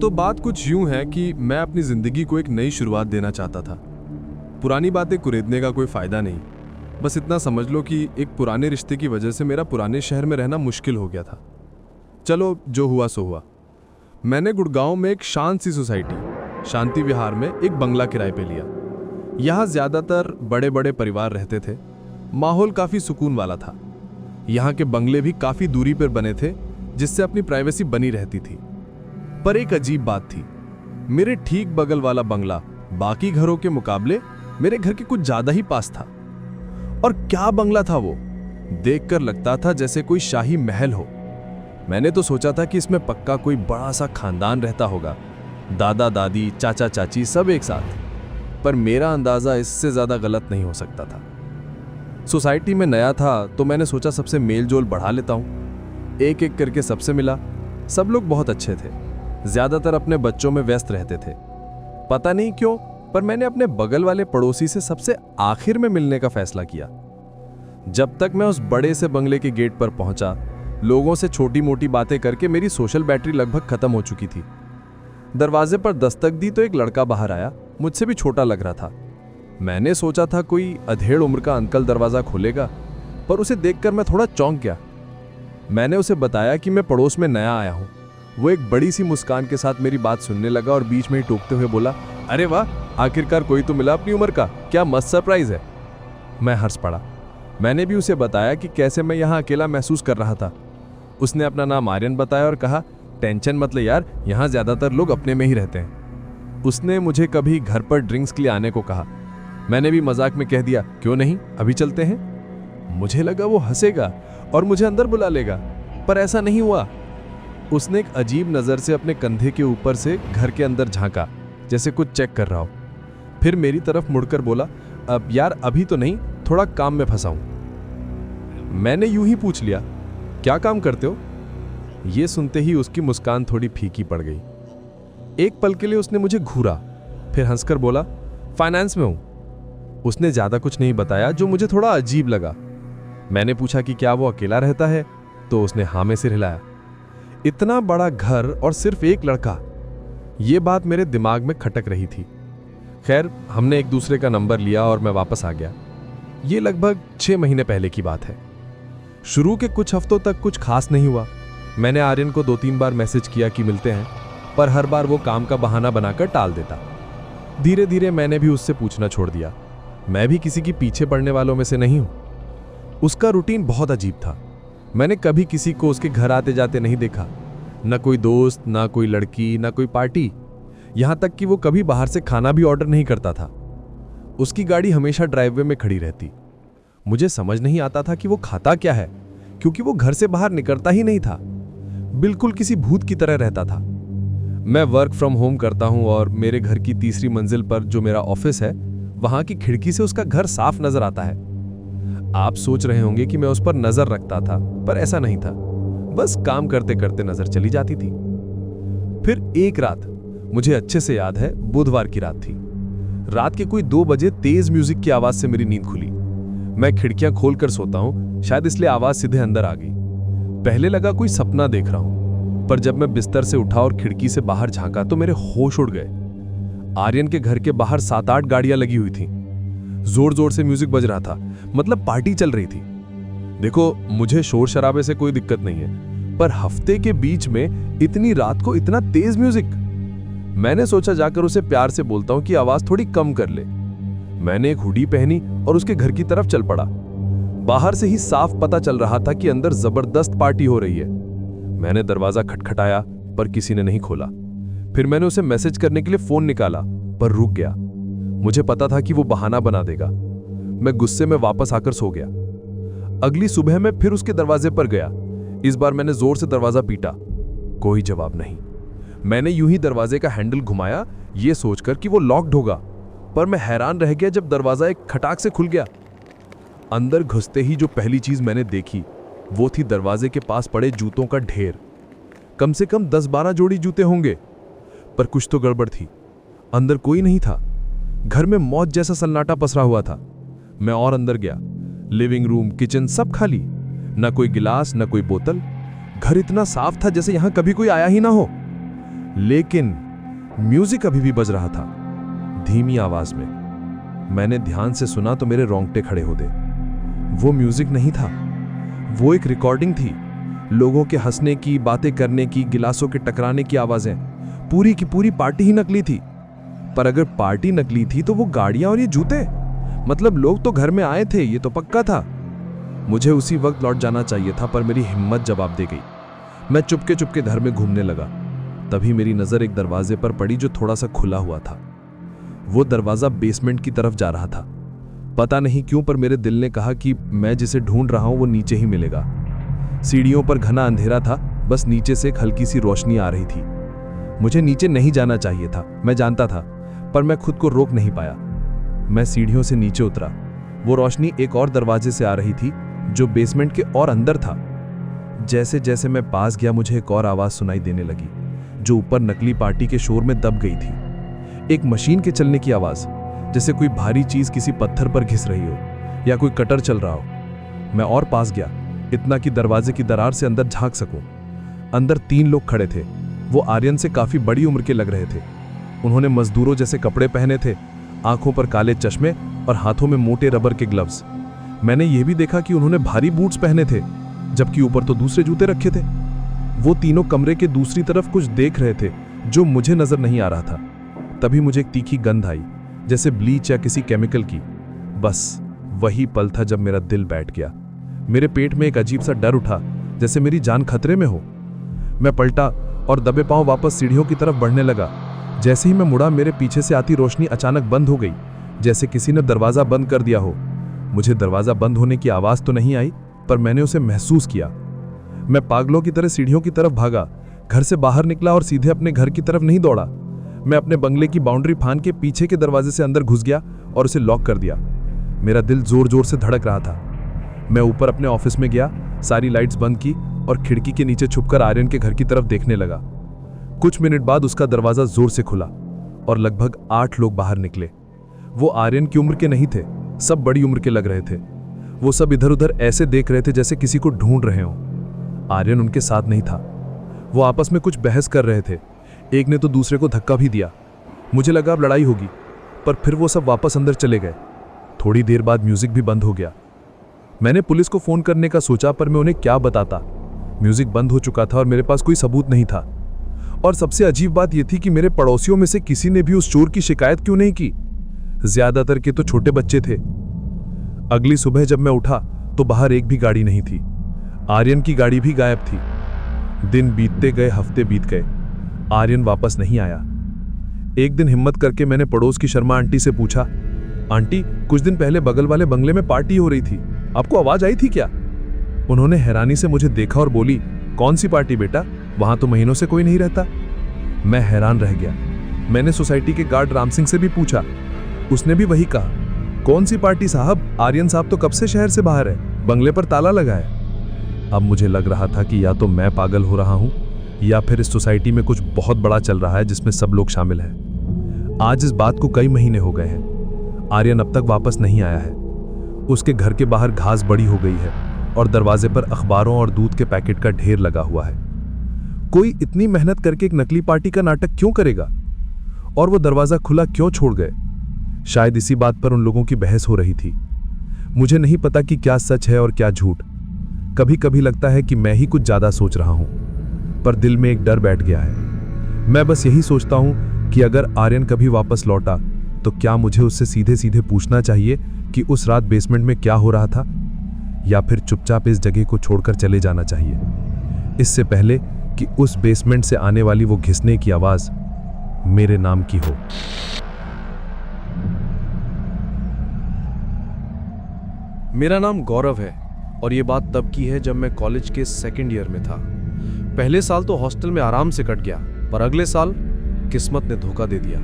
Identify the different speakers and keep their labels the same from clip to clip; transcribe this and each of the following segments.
Speaker 1: तो बात कुछ यूं है कि मैं अपनी जिंदगी को एक नई शुरुआत देना चाहता था। पुरानी बातें कुरेदने का कोई फायदा नहीं। बस इतना समझ लो कि एक पुराने रिश्ते की वजह से मेरा पुराने शहर में रहना मुश्किल हो गया था। चलो जो हुआ सो हुआ। मैंने गुड़गांव में एक शांत सी सोसाइटी शांति विहार में एक बंगला किराए पे लिया। यहाँ ज्यादातर बड़े बड़े परिवार रहते थे। माहौल काफी सुकून वाला था। यहाँ के बंगले भी काफी दूरी पर बने थे, जिससे अपनी प्राइवेसी बनी रहती थी। पर एक अजीब बात थी, मेरे ठीक बगल वाला बंगला बाकी घरों के मुकाबले मेरे घर के कुछ ज्यादा ही पास था। और क्या बंगला था वो, देखकर लगता था जैसे कोई शाही महल हो। मैंने तो सोचा था कि इसमें पक्का कोई बड़ा सा खानदान रहता होगा, दादा दादी चाचा चाची सब एक साथ। पर मेरा अंदाजा इससे ज्यादा गलत नहीं हो सकता था। सोसाइटी में नया था तो मैंने सोचा सबसे मेल जोल बढ़ा लेता हूं। एक एक करके सबसे मिला। सब लोग बहुत अच्छे थे, ज्यादातर अपने बच्चों में व्यस्त रहते थे। पता नहीं क्यों, पर मैंने अपने बगल वाले पड़ोसी से सबसे आखिर में मिलने का फैसला किया। जब तक मैं उस बड़े से बंगले के गेट पर पहुंचा, लोगों से छोटी मोटी बातें करके मेरी सोशल बैटरी लगभग खत्म हो चुकी थी। दरवाजे पर दस्तक दी तो एक लड़का बाहर आया, मुझसे भी छोटा लग रहा था। मैंने सोचा था कोई अधेड़ उम्र का अंकल दरवाजा खोलेगा, पर उसे देखकर मैं थोड़ा चौंक गया। मैंने उसे बताया कि मैं पड़ोस में नया आया हूं। वो एक बड़ी सी मुस्कान के साथ मेरी बात सुनने लगा और बीच में ही टोकते हुए बोला, अरे वाह, आखिरकार कोई तो मिला अपनी उम्र का, क्या मस्त सरप्राइज है। मैं हंस पड़ा। मैंने भी उसे बताया कि कैसे मैं यहाँ अकेला महसूस कर रहा था। उसने अपना नाम आर्यन बताया और कहा, टेंशन मत ले यार, यहाँ ज्यादातर लोग अपने में ही रहते हैं। उसने मुझे कभी घर पर ड्रिंक्स के लिए आने को कहा। मैंने भी मजाक में कह दिया, क्यों नहीं, अभी चलते हैं। मुझे लगा वो हंसेगा और मुझे अंदर बुला लेगा, पर ऐसा नहीं हुआ। उसने एक अजीब नजर से अपने कंधे के ऊपर से घर के अंदर झांका, जैसे कुछ चेक कर रहा हो। फिर मेरी तरफ मुड़कर बोला, अब यार अभी तो नहीं, थोड़ा काम में फंसा हूं। मैंने यूं ही पूछ लिया, क्या काम करते हो? यह सुनते ही उसकी मुस्कान थोड़ी फीकी पड़ गई। एक पल के लिए उसने मुझे घूरा, फिर हंसकर बोला, फाइनेंस में हूं। उसने ज्यादा कुछ नहीं बताया, जो मुझे थोड़ा अजीब लगा। मैंने पूछा कि क्या वो अकेला रहता है, तो उसने हाँ में सिर हिलाया। इतना बड़ा घर और सिर्फ एक लड़का, ये बात मेरे दिमाग में खटक रही थी। खैर, हमने एक दूसरे का नंबर लिया और मैं वापस आ गया। ये लगभग 6 महीने पहले की बात है। शुरू के कुछ हफ्तों तक कुछ खास नहीं हुआ। मैंने आर्यन को 2-3 बार मैसेज किया कि मिलते हैं, पर हर बार वो काम का बहाना बनाकर टाल देता। धीरे धीरे मैंने भी उससे पूछना छोड़ दिया। मैं भी किसी के पीछे पड़ने वालों में से नहीं हूं। उसका रूटीन बहुत अजीब था। मैंने कभी किसी को उसके घर आते जाते नहीं देखा, न कोई दोस्त, ना कोई लड़की, ना कोई पार्टी। यहां तक कि वो कभी बाहर से खाना भी ऑर्डर नहीं करता था। उसकी गाड़ी हमेशा ड्राइववे में खड़ी रहती। मुझे समझ नहीं आता था कि वो खाता क्या है, क्योंकि वो घर से बाहर निकलता ही नहीं था। बिल्कुल किसी भूत की तरह रहता था। मैं वर्क फ्रॉम होम करता हूं और मेरे घर की तीसरी मंजिल पर जो मेरा ऑफिस है, वहां की खिड़की से उसका घर साफ नजर आता है। आप सोच रहे होंगे कि मैं उस पर नजर रखता था, पर ऐसा नहीं था। बस काम करते करते नजर चली जाती थी। फिर एक रात, मुझे अच्छे से याद है, बुधवार की रात थी। रात के कोई 2 बजे तेज म्यूजिक की आवाज से मेरी नींद खुली। मैं खिड़कियां खोलकर सोता हूं, शायद इसलिए आवाज सीधे अंदर आ गई। पहले लगा कोई सपना देख रहा हूं, पर जब मैं बिस्तर से उठा और खिड़की से बाहर झांका तो मेरे होश उड़ गए। आर्यन के घर के बाहर 7-8 गाड़ियां लगी हुई थी। जोर जोर से म्यूजिक बज रहा था, मतलब पार्टी चल रही थी। देखो, मुझे शोर शराबे से कोई दिक्कत नहीं है, पर हफ्ते के बीच में इतनी रात को इतना तेज म्यूजिक। मैंने सोचा जाकर उसे प्यार से बोलता हूं कि आवाज थोड़ी कम कर ले। मैंने एक हुडी पहनी और उसके घर की तरफ चल पड़ा। बाहर से ही साफ पता चल रहा था कि अंदर जबरदस्त पार्टी हो रही है। मैंने दरवाजा खटखटाया, पर किसी ने नहीं खोला। फिर मैंने उसे मैसेज करने के लिए फोन निकाला, पर रुक गया। मुझे पता था कि वो बहाना बना देगा। मैं गुस्से में वापस आकर सो गया। अगली सुबह मैं फिर उसके दरवाजे पर गया। इस बार मैंने जोर से दरवाजा पीटा। कोई जवाब नहीं। मैंने यूं ही दरवाजे का हैंडल घुमाया, ये सोचकर कि वो लॉक्ड होगा, पर मैं हैरान रह गया जब दरवाजा एक खटाक से खुल गया। अंदर घुसते ही जो पहली चीज मैंने देखी, वो थी दरवाजे के पास पड़े जूतों का ढेर। कम से कम 10-12 जोड़ी जूते होंगे, पर कुछ तो गड़बड़ थी। अंदर कोई नहीं था। घर में मौत जैसा सन्नाटा पसरा हुआ था। मैं और अंदर गया। लिविंग रूम, किचन सब खाली, न कोई गिलास, न कोई बोतल। घर इतना साफ था जैसे यहां कभी कोई आया ही ना हो।
Speaker 2: लेकिन म्यूजिक अभी भी बज रहा था, धीमी आवाज में। मैंने ध्यान से सुना तो मेरे रोंगटे खड़े हो गए। वो म्यूजिक नहीं था, वो एक रिकॉर्डिंग थी। लोगों के हंसने की, बातें करने की, गिलासों के टकराने की आवाजें। पूरी की पूरी पार्टी ही नकली थी। पर अगर पार्टी नकली थी तो वो गाड़ियां और ये जूते, मतलब लोग तो घर में आए थे, ये तो पक्का था। मुझे उसी वक्त लौट जाना चाहिए था, पर मेरी हिम्मत जवाब दे गई। मैं चुपके चुपके घर में घूमने लगा। तभी मेरी नजर एक दरवाजे पर पड़ी जो थोड़ा सा खुला हुआ था। वो दरवाजा बेसमेंट की तरफ जा रहा था। पता नहीं क्यों, पर मेरे दिल ने कहा कि मैं जिसे ढूंढ रहा हूं वो नीचे ही मिलेगा। सीढ़ियों पर घना अंधेरा था, बस नीचे से एक हल्की सी रोशनी आ रही थी। मुझे नीचे नहीं जाना चाहिए था, मैं जानता था, पर मैं खुद को रोक नहीं पाया। मैं सीढ़ियों से नीचे उतरा। वो रोशनी एक और दरवाजे से आ रही थी जो बेसमेंट के और अंदर था। जैसे जैसे मैं पास गया मुझे एक और आवाज सुनाई देने लगी, जो ऊपर नकली पार्टी के शोर में दब गई थी। एक मशीन के चलने की आवाज, जैसे कोई भारी चीज किसी पत्थर पर घिस रही हो या कोई कटर चल रहा हो। मैं और पास गया, इतना कि दरवाजे की दरार से अंदर झांक सकूं। अंदर 3 लोग खड़े थे। वो आर्यन से काफी बड़ी उम्र के लग रहे थे। उन्होंने मजदूरों जैसे कपड़े पहने थे, आंखों पर काले चश्मे और हाथों में मोटे रबर के ग्लव्स। मैंने यह भी देखा कि उन्होंने भारी बूट्स पहने थे, जबकि ऊपर तो दूसरे जूते रखे थे। वो तीनों कमरे के दूसरी तरफ कुछ देख रहे थे जो मुझे नजर नहीं आ रहा था। तभी मुझे एक तीखी गंध आई, जैसे ब्लीच या किसी केमिकल की। बस वही पल था जब मेरा दिल बैठ गया। मेरे पेट में एक अजीब सा डर उठा, जैसे मेरी जान खतरे में हो। मैं पलटा और दबे पांव वापस सीढ़ियों की तरफ बढ़ने लगा। जैसे ही मैं मुड़ा, मेरे पीछे से आती रोशनी अचानक बंद हो गई, जैसे किसी ने दरवाजा बंद कर दिया हो। मुझे दरवाजा बंद होने की आवाज तो नहीं आई, पर मैंने उसे महसूस किया। मैं पागलों की तरह सीढ़ियों की तरफ भागा, घर से बाहर निकला और सीधे अपने घर की तरफ नहीं दौड़ा। मैं अपने बंगले की बाउंड्री फान के पीछे के दरवाजे से अंदर घुस गया और उसे लॉक कर दिया। मेरा दिल जोर जोर से धड़क रहा था। मैं ऊपर अपने ऑफिस में गया, सारी लाइट्स बंद की और खिड़की के नीचे छुपकर आर्यन के घर की तरफ देखने लगा। कुछ मिनट बाद उसका दरवाजा जोर से खुला और लगभग 8 लोग बाहर निकले। वो आर्यन की उम्र के नहीं थे, सब बड़ी उम्र के लग रहे थे। वो सब इधर उधर ऐसे देख रहे थे जैसे किसी को ढूंढ रहे हों। आर्यन उनके साथ नहीं था। वो आपस में कुछ बहस कर रहे थे। एक ने तो दूसरे को धक्का भी दिया। मुझे लगा अब लड़ाई होगी, पर फिर वो सब वापस अंदर चले गए। थोड़ी देर बाद म्यूजिक भी बंद हो गया। मैंने पुलिस को फोन करने का सोचा, पर मैं उन्हें क्या बताता। म्यूजिक बंद हो चुका था और मेरे पास कोई सबूत नहीं था। और सबसे अजीब बात यह थी कि मेरे पड़ोसियों में से किसी ने भी उस चोर की शिकायत क्यों नहीं की। ज्यादातर के तो छोटे बच्चे थे। अगली सुबह जब मैं उठा तो बाहर एक भी गाड़ी नहीं थी। आर्यन की गाड़ी भी गायब थी। दिन बीतते गए, हफ्ते बीत गए, आर्यन वापस नहीं आया। एक दिन हिम्मत करके मैंने पड़ोस की शर्मा आंटी से पूछा, आंटी, कुछ दिन पहले बगल वाले बंगले में पार्टी हो रही थी, आपको आवाज आई थी क्या? उन्होंने हैरानी से मुझे देखा और बोली, कौन सी पार्टी बेटा, वहां तो महीनों से कोई नहीं रहता। मैं हैरान रह गया। मैंने सोसाइटी के गार्ड राम सिंह से भी पूछा, उसने भी वही कहा। कौन सी पार्टी साहब, आर्यन साहब तो कब से शहर से बाहर है, बंगले पर ताला लगा है। अब मुझे लग रहा था कि या तो मैं पागल हो रहा हूं या फिर इस सोसाइटी में कुछ बहुत बड़ा चल रहा है जिसमें सब लोग शामिल हैं। आज इस बात को कई महीने हो गए हैं। आर्यन अब तक वापस नहीं आया है। उसके घर के बाहर घास बड़ी हो गई है और दरवाजे पर अखबारों और दूध के पैकेट का ढेर लगा हुआ है। कोई इतनी मेहनत करके एक नकली पार्टी का नाटक क्यों करेगा? और वो दरवाजा खुला क्यों छोड़ गए? शायद इसी बात पर उन लोगों की बहस हो रही थी। मुझे नहीं पता कि क्या सच है और क्या झूठ। कभी कभी लगता है कि मैं ही कुछ ज्यादा सोच रहा हूं, पर दिल में एक डर बैठ गया है। मैं बस यही सोचता हूं कि अगर आर्यन कभी वापस लौटा तो क्या मुझे उससे सीधे सीधे पूछना चाहिए कि उस रात बेसमेंट में क्या हो रहा था, या फिर चुपचाप इस जगह को छोड़कर चले जाना चाहिए, इससे पहले कि उस बेसमेंट से आने वाली वो घिसने की आवाज मेरे नाम की हो।
Speaker 1: मेरा नाम गौरव है और ये बात तब की है जब मैं कॉलेज के 2nd ईयर में था। पहले साल तो हॉस्टल में आराम से कट गया, पर अगले साल किस्मत ने धोखा दे दिया।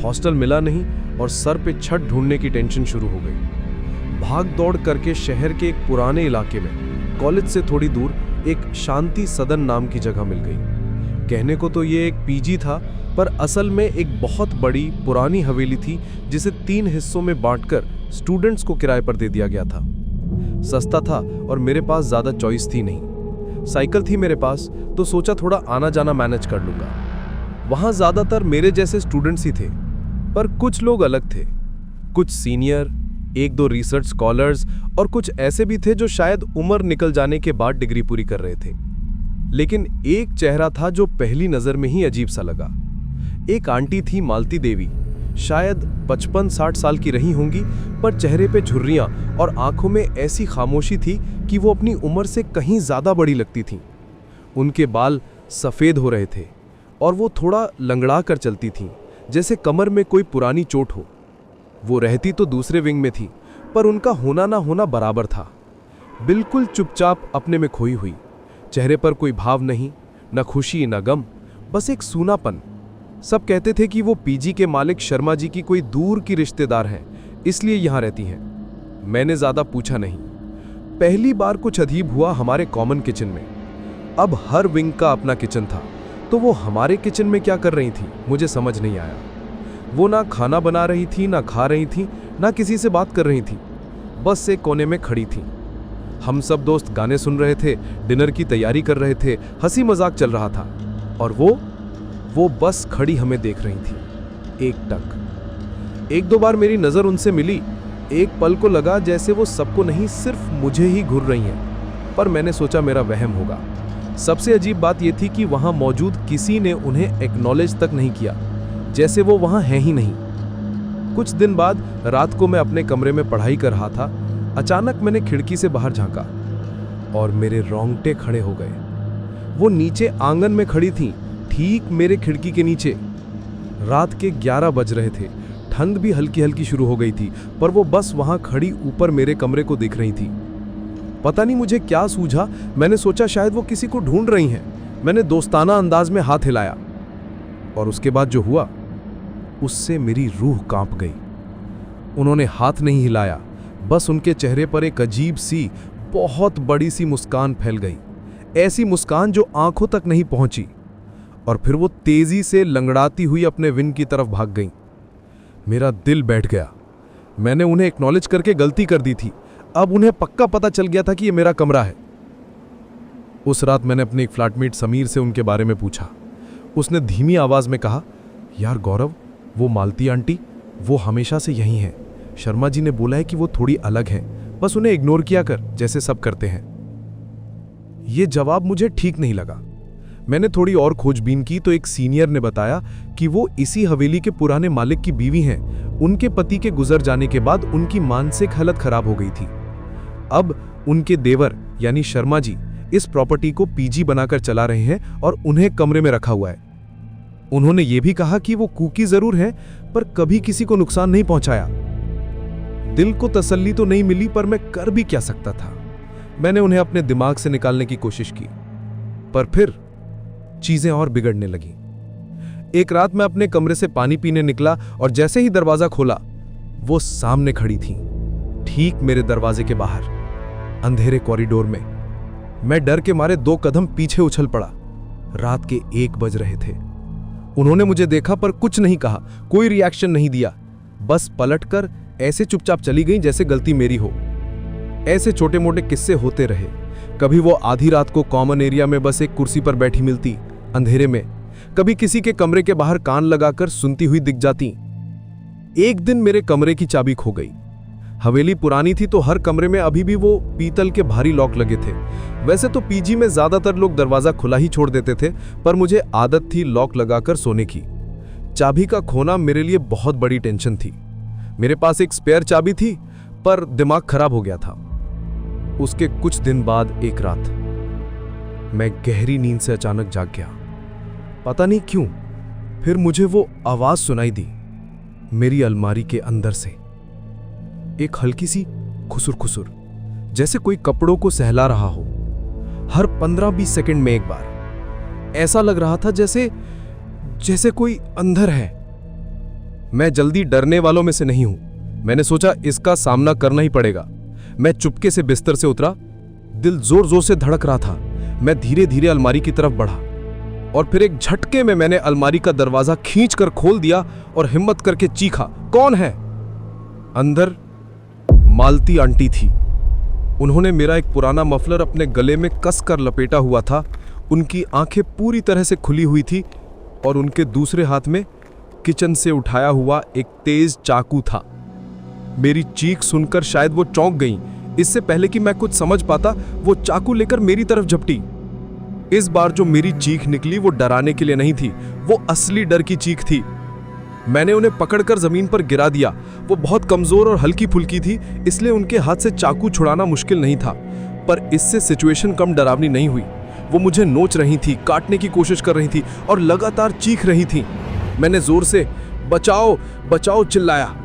Speaker 1: हॉस्टल मिला नहीं और सर पे छत ढूंढने की टेंशन शुरू हो गई। भाग दौड़ करके शहर के एक पुराने इलाके में कॉलेज से थोड़ी दूर एक शांति सदन नाम की जगह मिल गई। कहने को तो ये एक पीजी था, पर असल में एक बहुत बड़ी पुरानी हवेली थी जिसे 3 हिस्सों में बांटकर स्टूडेंट्स को किराए पर दे दिया गया था। सस्ता था और मेरे पास ज्यादा चॉइस थी नहीं। साइकिल थी मेरे पास, तो सोचा थोड़ा आना जाना मैनेज कर लूंगा।
Speaker 3: वहां ज्यादातर मेरे जैसे स्टूडेंट्स ही थे, पर कुछ लोग अलग थे। कुछ सीनियर, एक दो रिसर्च स्कॉलर्स और कुछ ऐसे भी थे जो शायद उम्र निकल जाने के बाद डिग्री पूरी कर रहे थे। लेकिन एक चेहरा था जो पहली नजर में ही अजीब सा लगा। एक आंटी थी, मालती देवी, शायद 55-60 साल की रही होंगी, पर चेहरे पे झुर्रियां और आंखों में ऐसी खामोशी थी कि वो अपनी उम्र से कहीं ज्यादा बड़ी लगती थीं। उनके बाल सफेद हो रहे थे और वो थोड़ा लंगड़ा कर चलती थीं, जैसे कमर में कोई पुरानी चोट हो। वो रहती तो दूसरे विंग में थी, पर उनका होना ना होना बराबर था। बिल्कुल चुपचाप अपने में खोई हुई, चेहरे पर कोई भाव नहीं, न खुशी न गम, बस एक सूनापन। सब कहते थे कि वो पीजी के मालिक शर्मा जी की कोई दूर की रिश्तेदार हैं, इसलिए यहां रहती हैं। मैंने ज्यादा पूछा नहीं। पहली बार कुछ अजीब हुआ हमारे कॉमन किचन में। अब हर विंग का अपना किचन था, तो वो हमारे किचन में क्या कर रही थी मुझे समझ नहीं आया। वो ना खाना बना रही थी, ना खा रही थी, ना किसी से बात कर रही थी, बस एक कोने में खड़ी थी। हम सब दोस्त गाने सुन रहे थे, डिनर की तैयारी कर रहे थे, हंसी मजाक चल रहा था, और वो बस खड़ी हमें देख रही थी, एकटक। एक दो बार मेरी नजर उनसे मिली। एक पल को लगा जैसे वो सबको नहीं, सिर्फ मुझे ही घूर रही हैं, पर मैंने सोचा मेरा वहम होगा। सबसे अजीब बात यह थी कि वहां मौजूद किसी ने उन्हें एक्नॉलेज तक नहीं किया, जैसे वो वहां है ही नहीं। कुछ दिन बाद रात को मैं अपने कमरे में पढ़ाई कर रहा था। अचानक मैंने खिड़की से बाहर झांका और मेरे रोंगटे खड़े हो गए। वो नीचे आंगन में खड़ी थी, ठीक मेरे खिड़की के नीचे। रात के 11 बज रहे थे, ठंड भी हल्की हल्की शुरू हो गई थी, पर वो बस वहां खड़ी ऊपर मेरे कमरे को देख रही थी। पता नहीं मुझे क्या सूझा, मैंने सोचा शायद वो किसी को ढूंढ रही हैं। मैंने दोस्ताना अंदाज में हाथ हिलाया, और उसके बाद जो हुआ उससे मेरी रूह कांप गई। उन्होंने हाथ नहीं हिलाया, बस उनके चेहरे पर एक अजीब सी, बहुत बड़ी सी मुस्कान फैल गई, ऐसी मुस्कान जो आंखों तक नहीं पहुंची, और फिर वो तेजी से लंगड़ाती हुई अपने विन की तरफ भाग गई। मेरा दिल बैठ गया। मैंने उन्हें एक्नॉलेज करके गलती कर दी थी। अब उन्हें पक्का पता चल गया था कि ये मेरा कमरा है। उस रात मैंने अपने एक फ्लैटमेट समीर से उनके बारे में पूछा। उसने धीमी आवाज में कहा, यार गौरव, वो मालती आंटी, वो हमेशा से यहीं हैं। शर्मा जी ने बोला है कि वो थोड़ी अलग हैं, बस उन्हें इग्नोर किया कर, जैसे सब करते हैं। ये जवाब मुझे ठीक नहीं लगा। मैंने थोड़ी और खोजबीन की तो एक सीनियर ने बताया कि वो इसी हवेली के पुराने मालिक की बीवी हैं। उनके पति के गुजर जाने के बाद उनकी मानसिक हालत खराब हो गई थी। अब उनके देवर यानी शर्मा जी इस प्रॉपर्टी को पीजी बनाकर चला रहे हैं और उन्हें कमरे में रखा हुआ है। उन्होंने ये भी कहा कि वो कुकी जरूर हैं, पर कभी किसी को नुकसान नहीं पहुंचाया। दिल को तसल्ली तो नहीं मिली, पर मैं कर भी क्या सकता था। मैंने उन्हें अपने दिमाग से निकालने की कोशिश की, पर फिर चीजें और बिगड़ने लगी। एक रात मैं अपने कमरे से पानी पीने निकला और जैसे ही दरवाजा खोला, वो सामने खड़ी थी, ठीक मेरे दरवाजे के बाहर, अंधेरे कॉरिडोर में। मैं डर के मारे 2 कदम पीछे उछल पड़ा। रात के 1 बज रहे थे। उन्होंने मुझे देखा पर कुछ नहीं कहा, कोई रिएक्शन नहीं दिया, बस पलटकर ऐसे चुपचाप चली गई जैसे गलती मेरी हो। ऐसे छोटे मोटे किस्से होते रहे। कभी वो आधी रात को कॉमन एरिया में बस एक कुर्सी पर बैठी मिलती अंधेरे में, कभी किसी के कमरे के बाहर कान लगाकर सुनती हुई दिख जाती। एक दिन मेरे कमरे की चाबी खो गई। हवेली पुरानी थी तो हर कमरे में अभी भी वो पीतल के भारी लॉक लगे थे। वैसे तो पीजी में ज्यादातर लोग दरवाजा खुला ही छोड़ देते थे, पर मुझे आदत थी लॉक लगाकर सोने की। चाबी का खोना मेरे लिए बहुत बड़ी टेंशन थी। मेरे पास एक स्पेयर चाबी थी, पर दिमाग खराब हो गया था। उसके कुछ दिन बाद एक रात मैं गहरी नींद से अचानक जाग गया। पता नहीं क्यों, फिर मुझे वो आवाज सुनाई दी मेरी अलमारी के अंदर से। एक हल्की सी खुसुर खुसुर, जैसे कोई कपड़ों को सहला रहा हो, हर 15-20 सेकंड में एक बार। ऐसा लग रहा था जैसे कोई अंदर है। मैं जल्दी डरने वालों में से नहीं हूं। मैंने सोचा इसका सामना करना ही पड़ेगा। मैं चुपके से बिस्तर से उतरा। दिल जोर जोर से धड़क रहा था। मैं धीरे धीरे अलमारी की तरफ बढ़ा और फिर एक झटके में मैंने अलमारी का दरवाजा खींचकर खोल दिया और हिम्मत करके चीखा, कौन है? अंदर मालती आंटी थी। उन्होंने मेरा एक पुराना मफलर अपने गले में कसकर लपेटा हुआ था। उनकी आंखें पूरी तरह से खुली हुई थी और उनके दूसरे हाथ में किचन से उठाया हुआ एक तेज चाकू था। मेरी चीख सुनकर शायद वो चौंक गईं। इससे पहले कि मैं कुछ समझ पाता, वो चाकू लेकर मेरी तरफ झपटी। इस बार जो मेरी चीख निकली वो डराने के लिए नहीं थी, वो असली डर की चीख थी। मैंने उन्हें पकड़कर जमीन पर गिरा दिया। वो बहुत कमजोर और हल्की फुल्की थी, इसलिए उनके हाथ से चाकू छुड़ाना मुश्किल नहीं था। पर इससे सिचुएशन कम डरावनी नहीं हुई। वो मुझे नोच रही थी, काटने की कोशिश कर रही थी और लगातार चीख रही थी। मैंने जोर से बचाओ बचाओ चिल्लाया।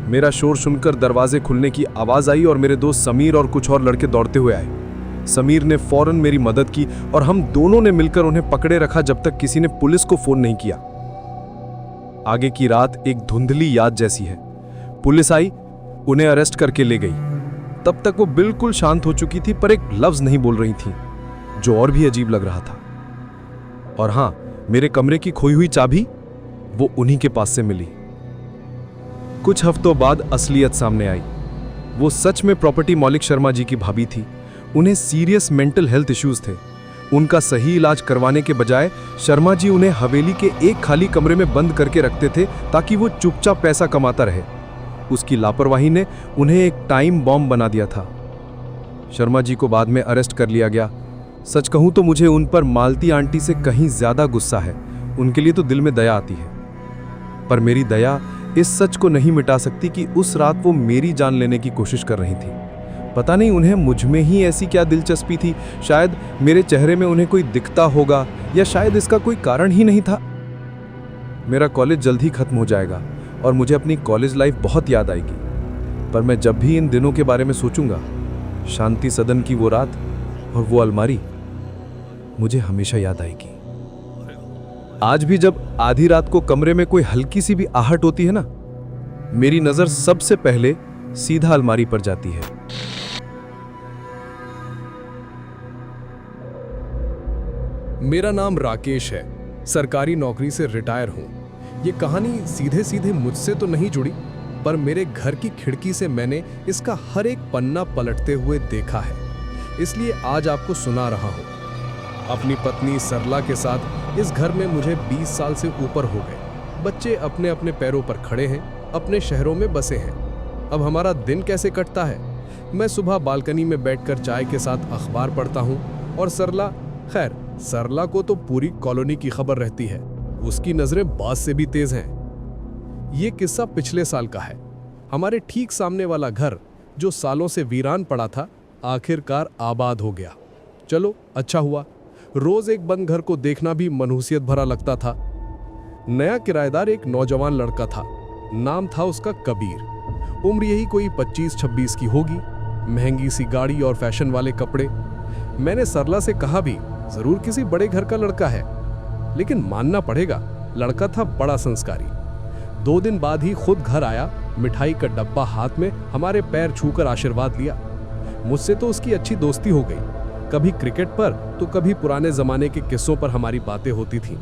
Speaker 3: मेरा शोर सुनकर दरवाजे खुलने की आवाज आई और मेरे दोस्त समीर और कुछ और लड़के दौड़ते हुए आए। समीर ने फौरन मेरी मदद की और हम दोनों ने मिलकर उन्हें पकड़े रखा जब तक किसी ने पुलिस को फोन नहीं किया। आगे की रात एक धुंधली याद जैसी है। पुलिस आई, उन्हें अरेस्ट करके ले गई। तब तक वो बिल्कुल शांत हो चुकी थी, पर एक लफ्ज नहीं बोल रही थी, जो और भी अजीब लग रहा था। और हां, मेरे कमरे की खोई हुई चाबी वो उन्हीं के पास से मिली। कुछ हफ्तों बाद असलियत सामने आई। वो सच में प्रॉपर्टी मालिक शर्मा जी की भाभी थी। उन्हें सीरियस मेंटल हेल्थ इश्यूज थे। उनका सही इलाज करवाने के बजाय शर्मा जी उन्हें हवेली के एक खाली कमरे में बंद करके रखते थे ताकि वो चुपचाप पैसा कमाता रहे। उसकी लापरवाही ने उन्हें एक टाइम बॉम्ब बना दिया था। शर्मा जी को बाद में अरेस्ट कर लिया गया। सच कहूं तो मुझे उन पर मालती आंटी से कहीं ज्यादा गुस्सा है। उनके लिए तो दिल में दया आती है, पर मेरी दया इस सच को नहीं मिटा सकती कि उस रात वो मेरी जान लेने की कोशिश कर रही थी। पता नहीं उन्हें मुझ में ही ऐसी क्या दिलचस्पी थी। शायद मेरे चेहरे में उन्हें कोई दिखता होगा, या शायद इसका कोई कारण ही नहीं था। मेरा कॉलेज जल्द ही खत्म हो जाएगा और मुझे अपनी कॉलेज लाइफ बहुत याद आएगी। पर मैं जब भी इन दिनों के बारे में सोचूंगा, शांति सदन की वो रात और वो अलमारी मुझे हमेशा याद आएगी। आज भी जब आधी रात को कमरे में कोई हल्की सी भी आहट होती है ना, मेरी नजर सबसे पहले सीधा अलमारी पर जाती है।
Speaker 4: मेरा नाम राकेश है, सरकारी नौकरी से रिटायर हूं। ये कहानी सीधे सीधे मुझसे तो नहीं जुड़ी, पर मेरे घर की खिड़की से मैंने इसका हर एक पन्ना पलटते हुए देखा है, इसलिए आज आपको सुना रहा हूं। अपनी पत्नी सरला के साथ इस घर में मुझे 20 साल से ऊपर हो गए। बच्चे अपने अपने पैरों पर खड़े हैं, अपने शहरों में बसे हैं। अब हमारा दिन कैसे कटता है? मैं सुबह बालकनी में बैठकर चाय के साथ अखबार पढ़ता हूं और सरला को तो पूरी कॉलोनी की खबर रहती है। उसकी नजरें बाज से भी तेज हैं। ये किस्सा पिछले साल का है। हमारे ठीक सामने वाला घर, जो सालों से वीरान पड़ा था, आखिरकार आबाद हो गया। चलो, अच्छा हुआ। रोज एक बंद घर को देखना भी मनहूसियत भरा लगता था। नया किराएदार एक नौजवान लड़का था। नाम था उसका कबीर। उम्र यही कोई 25-26 की होगी। महंगी सी गाड़ी और फैशन वाले कपड़े। मैंने सरला से कहा भी, जरूर किसी बड़े घर का लड़का है, लेकिन मानना पड़ेगा, लड़का था बड़ा संस्कारी। 2 दिन बाद ही खुद घर आया, मिठाई का डब्बा हाथ में, हमारे पैर छूकर आशीर्वाद लिया। मुझसे तो उसकी अच्छी दोस्ती हो गई। कभी क्रिकेट पर तो कभी पुराने जमाने के किस्सों पर हमारी बातें होती थीं।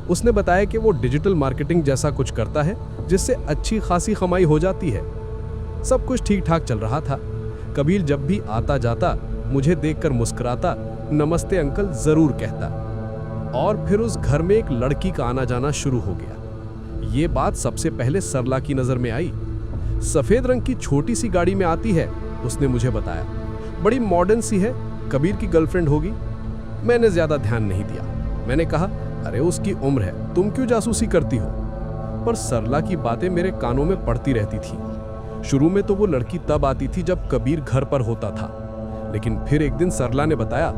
Speaker 4: उसने बताया कि वो डिजिटल मार्केटिंग जैसा कुछ करता है, जिससे अच्छी खासी कमाई हो जाती है। सब कुछ ठीक ठाक चल रहा था। कबीर जब भी आता जाता, मुझे देखकर मुस्कुराता, नमस्ते अंकल जरूर कहता, और फिर उस घर में एक लड़की का आना जाना शुरू हो गया। ये बात सबसे पहले सरला की नजर में आई। सफेद रंग की छोटी सी गाड़ी में आती है, उसने मुझे बताया। बड़ी मॉडर्न सी है, कबीर की गर्लफ्रेंड होगी। मैंने ज्यादा ध्यान नहीं दिया। मैंने कहा, अरे उसकी उम्र है, तुम क्यों जासूसी करती हो? पर सरला की बातें मेरे कानों में पड़ती रहती थी। शुरू में तो वो लड़की तब आती थी जब कबीर घर पर होता था, लेकिन फिर एक दिन सरला ने बताया,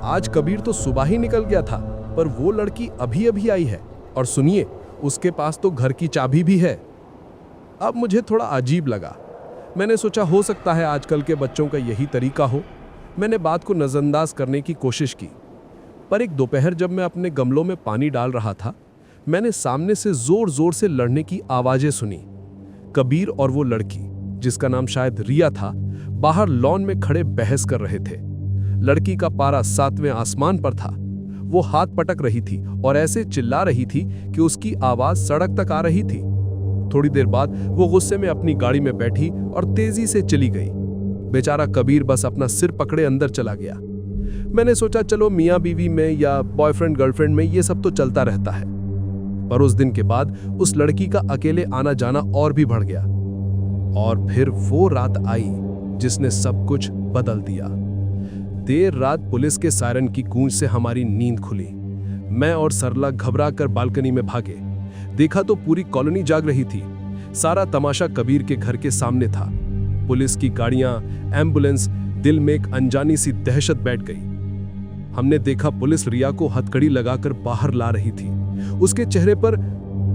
Speaker 4: आज कबीर तो सुबह ही निकल गया था, पर वो लड़की अभी अभी आई है, और सुनिए, उसके पास तो घर की चाबी भी है। अब मुझे थोड़ा अजीब लगा। मैंने सोचा हो सकता है आजकल के बच्चों का यही तरीका हो। मैंने बात को नजरअंदाज करने की कोशिश की, पर एक दोपहर जब मैं अपने गमलों में पानी डाल रहा था, मैंने सामने से जोर जोर से लड़ने की आवाजें सुनी। कबीर और वो लड़की, जिसका नाम शायद रिया था, बाहर लॉन में खड़े बहस कर रहे थे। लड़की का पारा 7वें आसमान पर था। वो हाथ पटक रही थी और ऐसे चिल्ला रही थी कि उसकी आवाज सड़क तक आ रही थी। थोड़ी देर बाद वो गुस्से में अपनी गाड़ी में बैठी और तेजी से चली गई। बेचारा कबीर बस अपना सिर पकड़े अंदर चला गया। मैंने सोचा चलो मियाँ बीवी में या बॉयफ्रेंड गर्लफ्रेंड में ये सब तो चलता रहता है, पर उस दिन के बाद उस लड़की का अकेले आना जाना और भी बढ़ गया। और फिर वो रात आई जिसने सब कुछ बदल दिया। देर रात पुलिस के सायरन की गूंज से हमारी नींद खुली। मैं और सरला घबरा कर बालकनी में भागे। देखा तो पूरी कॉलोनी जाग रही थी। सारा तमाशा कबीर के घर के सामने था। पुलिस की गाड़ियां, एम्बुलेंस, दिल में एक अनजानी सी दहशत बैठ गई। हमने देखा पुलिस रिया को हथकड़ी लगाकर बाहर ला रही थी। उसके चेहरे पर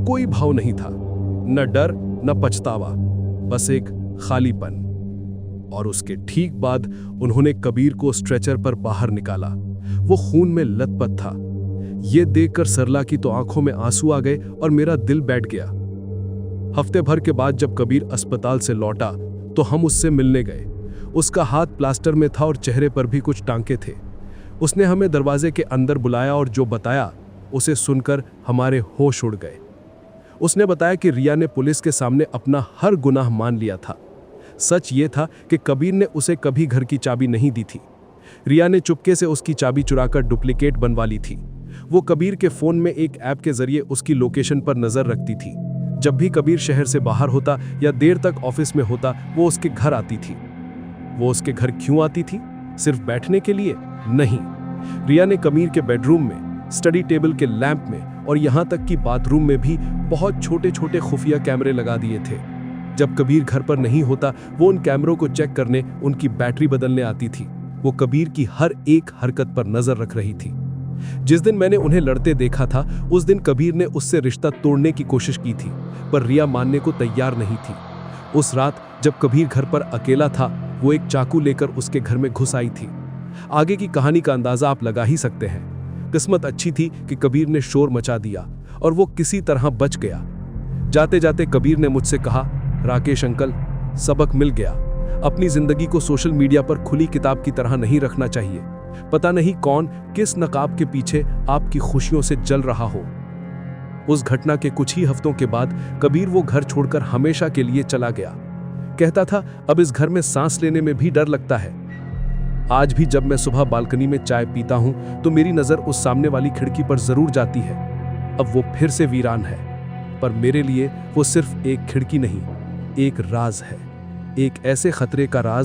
Speaker 4: कोई भाव नहीं था, न डर न पछतावा, बस एक खालीपन। और उसके ठीक बाद उन्होंने कबीर को स्ट्रेचर पर बाहर निकाला। वो खून में लथपथ था। ये देखकर सरला की तो आंखों में आंसू आ गए और मेरा दिल बैठ गया। हफ्ते भर के बाद जब कबीर अस्पताल से लौटा तो हम उससे मिलने गए। उसका हाथ प्लास्टर में था और चेहरे पर भी कुछ टांके थे। उसने हमें दरवाजे के अंदर बुलाया और जो बताया उसे सुनकर हमारे होश उड़ गए। उसने बताया कि रिया ने पुलिस के सामने अपना हर गुनाह मान लिया था। सच ये था कि कबीर ने उसे कभी घर की चाबी नहीं दी थी। रिया ने चुपके से उसकी चाबी चुराकर डुप्लीकेट बनवा ली थी। वो कबीर के फोन में एक ऐप के जरिए उसकी लोकेशन पर नजर रखती थी। जब भी कबीर शहर से बाहर होता या देर तक ऑफिस में होता, वो उसके घर आती थी। वो उसके घर क्यों आती थी? सिर्फ बैठने के लिए? नहीं। रिया ने कबीर के बेडरूम में, स्टडी टेबल के लैंप में और यहां तक कि बाथरूम में भी बहुत छोटे छोटे खुफिया कैमरे लगा दिए थे। जब कबीर घर पर नहीं होता, वो उन कैमरों को चेक करने, उनकी बैटरी बदलने आती थी। वो कबीर की हर एक हरकत पर नजर रख रही थी। जिस दिन मैंने उन्हें लड़ते देखा था, उस दिन कबीर ने उससे रिश्ता तोड़ने की कोशिश की थी, पर रिया मानने को तैयार नहीं थी। उस रात जब कबीर घर पर अकेला था, वो एक चाकू लेकर उसके घर में घुस आई थी। आगे की कहानी का अंदाजा आप लगा ही सकते हैं। किस्मत अच्छी थी कि कबीर ने शोर मचा दिया और वो किसी तरह बच गया। जाते जाते कबीर ने मुझसे कहा, राकेश अंकल, सबक मिल गया। अपनी जिंदगी को सोशल मीडिया पर खुली किताब की तरह नहीं रखना चाहिए। पता नहीं कौन किस नकाब के पीछे आपकी खुशियों से जल रहा हो। उस घटना के कुछ ही हफ्तों के बाद कबीर वो घर छोड़कर हमेशा के लिए चला गया। कहता था, अब इस घर में सांस लेने में भी डर लगता है। आज भी जब मैं सुबह बालकनी में चाय पीता हूं तो मेरी नजर उस सामने वाली खिड़की पर जरूर जाती है। अब वो फिर से वीरान है, पर मेरे लिए वो सिर्फ एक खिड़की नहीं, एक राज है। एक ऐसे खतरे का राज